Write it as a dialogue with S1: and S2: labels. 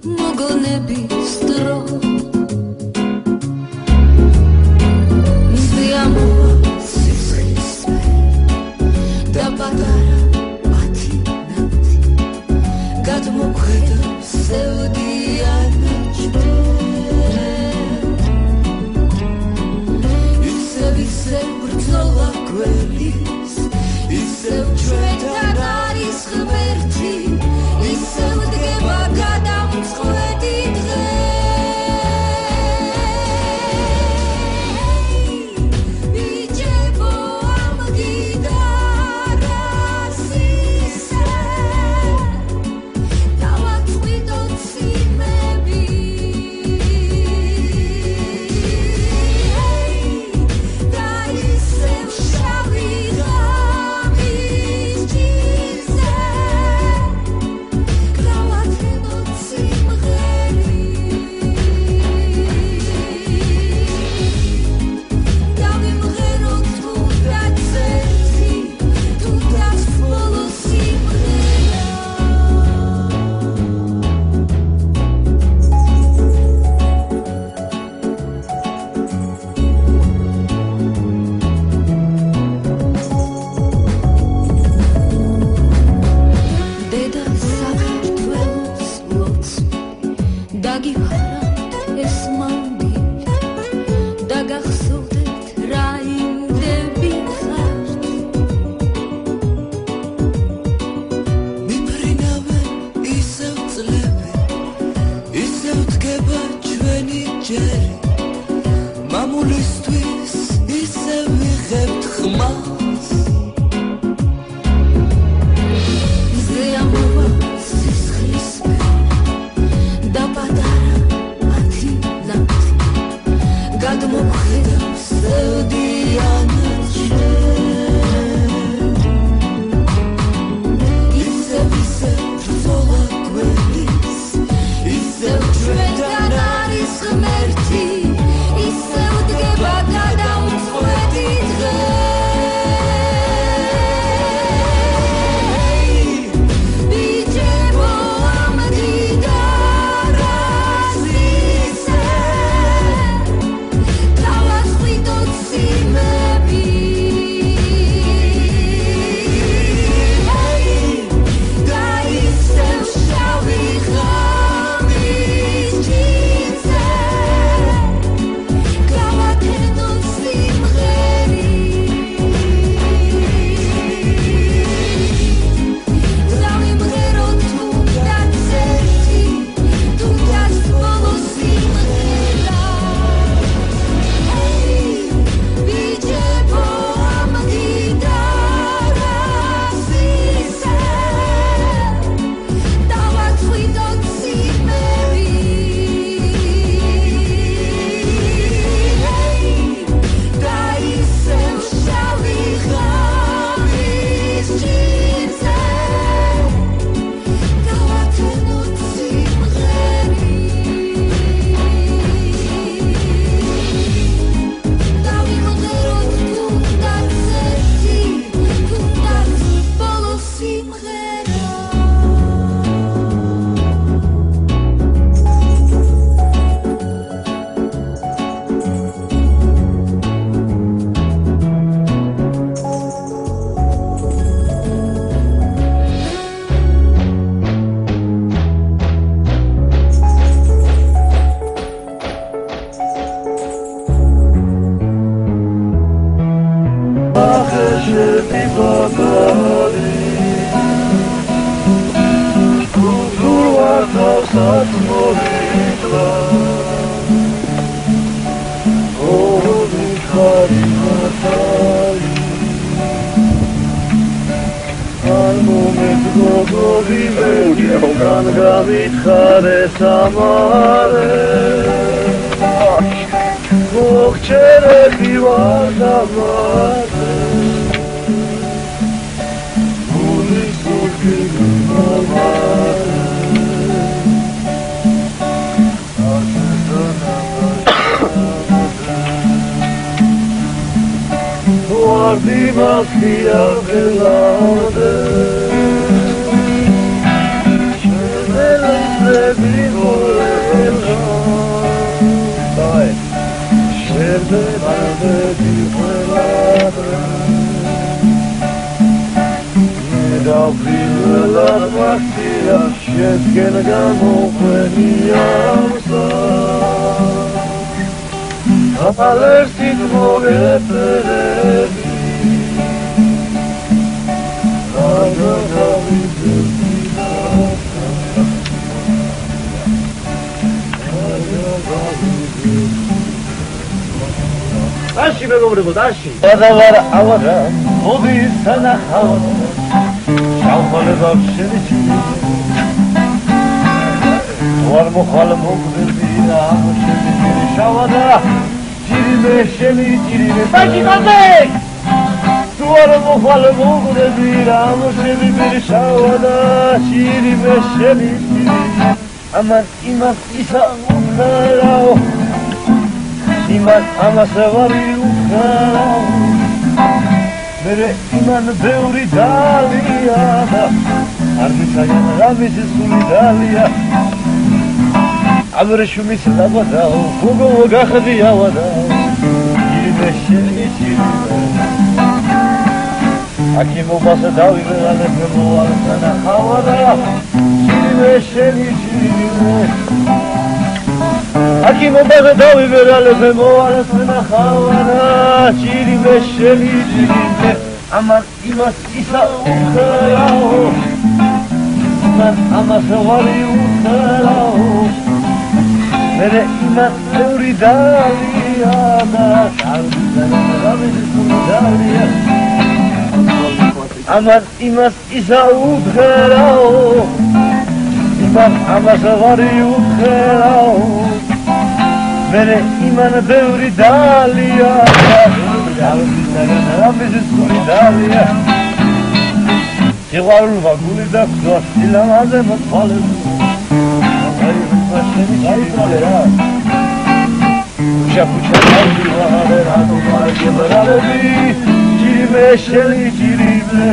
S1: მოგონების დრო მზიამოვა სისხლისმე და პატარა ათინათი გადმოგვხედავს სევდიანა ისევ ბრძოლა გველის ისევ ჩვენთან არის ღმერთი ისევ დგება გადამწყვეტი დღე ბიჭებო ამ გიტარას ისე დავაწყვიტოთ სიმები მამულისთვის ისევ ვიღებთ ხმას მზიამოვა სისხლისმე და პატარა ათინათი გადმოგვხედავს სევდიანა ისევ ბრძოლა გველის ისევ ჩვენთან არის ღმერთი ისევ დგება გადამწყვეტი დღე ბიჭებო ამ გიტარას ისე დავაწყვიტოთ სიმები და ისევ შავი ღამის ჯინზე Guardima
S2: Dashi მეგობრებო, dashi.
S3: Გადავარ ავარა, მოდის თანახავ. შავხოლება შენიჩი. ვარ მოხალ მოგდები და ამოშენიჩი შავადა. ჯირიმე შენიჩი, ბაჭი გონდე. ვარ მოხალ მოგდები და ამოშენიჩი შავადა. ჯირიმე შენიჩი. ამას იმას ისა უხარავ. იმან ამას ვარი უხარავ მერე იმან ბევრი დალია და არ მიცაიან რამის სული დალია ამრე შუმის დაბადაო გოგო გახდიავა და ირმე შენიჩი აქი მობასა დავიღალე მოვალსანა ხავა და ირმე შენიჩი Aki mobile daviveralephe movalasena khavana chirime shenijime aman imas isa ukharao iman amas vari ukharao mere iman euri dalia da dalia aman imas isa ukharao iman amas vari ukharao Mere iman ბევრი დალია რამის სული დალია სიყვარულობა გული და გზა სილამაზე მოწყალებს აი მაშინი რა შაფუჩა დავიღალე რა თქმა უნდა ჯირიმე შენი ჯირიმე